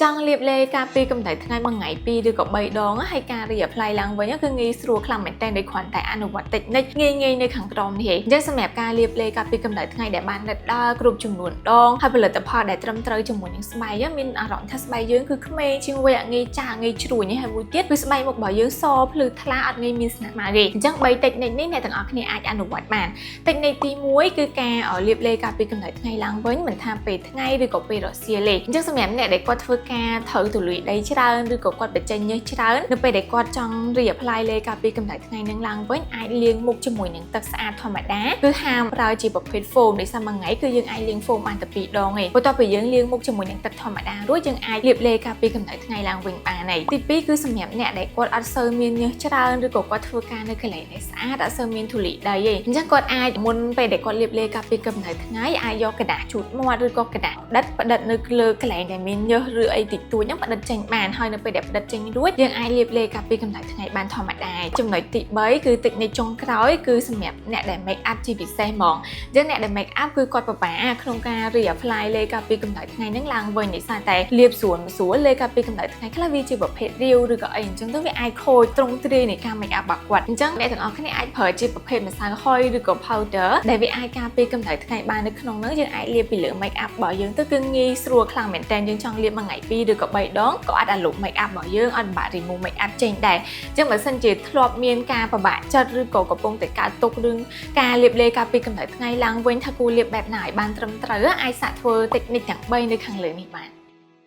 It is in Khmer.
ចង់លាបលេការពីកម្ដៅថ្ងៃមួយថ្ងៃពីរឬក៏3ដងហើយការរីអាផ្លាយឡើងវិញគឺងាយស្រួលខ្លាំងមែនទែនដោយគ្រាន់តែអនុវត្តតិចនិចងាយនៅខាងក្រោមនេះឯងអញ្ចឹងសម្រាប់ការលាបលេការពីកម្ដៅថ្ងៃដែលបានដិតដល់គ្រប់ចំនួនដងហើយផលិតផលដែលត្រឹមត្រូវជាមួយនឹងស្បែកមានអារម្មណ៍ថាស្បែកយើងគឺក្មេងជាងវ័យងាយចាស់ងាយជ្រួញហើយមួយទៀតគឺស្បែកមុខរបស់យើងសភ្លឺថ្លាអត់ងាយមានស្នាមទេអញ្ចឹង3តិចនិចនេះអ្នកទាំងអស់គ្នាអាចអនុវត្តបានតិចនិចទី1គឺការលាបលេការពីកម្ដៅថ្ងៃឡើងវិញមិនថាពេលថ្ងៃឬក៏ពេលរសៀលទេអញ្ចឹងសម្រាប់អ្នកដែលគាត់ធ្វើការត្រូវទូលាយដីច្រើនឬក៏គាត់បញ្ចេញញើសច្រើននៅពេលដែលគាត់ចង់រីអាផ្លាយលេការពីកម្ដៅថ្ងៃនឹងឡើងវិញអាចលាងមុខជាមួយនឹងទឹកស្អាតធម្មតាគឺហាមប្រើជាប្រភេទ foam ដោយសារមួយថ្ងៃគឺយើងអាចលាង foam បានតែ2ដងទេបន្ទាប់ពីយើងលាងមុខជាមួយនឹងទឹកធម្មតារួចយើងអាចលាបលេការពីកម្ដៅថ្ងៃឡើងវិញបានហើយទី2គឺសម្រាប់អ្នកដែលគាត់អត់សូវមានញើសច្រើនឬក៏គាត់ធ្វើការនៅកន្លែងដែលស្អាតអត់សូវមានធូលីដីទេអញ្ចឹងគាត់អាចមុនពេលដែលគាត់លាបលេការពីកម្ដៅថ្ងៃអាចយកกระดาษជូតមាត់ឬក៏กระดาษផ្ដិតនៅលើកន្លែងដែលមានញើសឬអីតិចតួចហ្នឹងផ្ដិតចេញបានហើយនៅពេលដែលផ្ដិតចេញរួចយើងអាចលាបលេការពីកម្ដៅថ្ងៃបានធម្មតាចំណុចទី3គឺតិចនិចចុងក្រោយគឺសម្រាប់អ្នកដែល make up ជាពិសេសហ្មងអញ្ចឹងអ្នកដែល make up គឺគាត់ពិបាកក្នុងការ reapply លេការពីកម្ដៅថ្ងៃហ្នឹងឡើងវិញដោយសារតែលាបស្រួលលេការពីកម្ដៅថ្ងៃខ្លះវាជាប្រភេទរាវឬក៏អីអញ្ចឹងទៅវាអាចខូចទ្រង់ទ្រាយនៃការ make up របស់គាត់អញ្ចឹងអ្នកទាំងអស់គ្នាអាចប្រើជាប្រភេទម្សៅហុយឬក៏ powder ដែលវាអាចការពារកម្ដៅថ្ងៃបាននៅក្នុងនោះយើងអាចលាបពីលើ make up របស់យើងទៅគឺងាយស្រួលខ្លាំងមែនតើយើងចង់លាបមួយថ្ងៃ2ឬក៏3ដងក៏អាចអាលុប make up របស់យើងអត់បាក់ remove make up ចេញដែរអញ្ចឹងបើសិនជាធ្លាប់មានការពិបាកចិត្តឬក៏កំពុងតែកើតទុក្ខរឿងការលាបលេការពីកម្ដៅថ្ងៃឡើងវិញថាគួរលាបបែបណាឲ្យបានត្រឹមត្រូវអាចសាកធ្វើ technique ទាំង3នៅខាងលើនេះបាន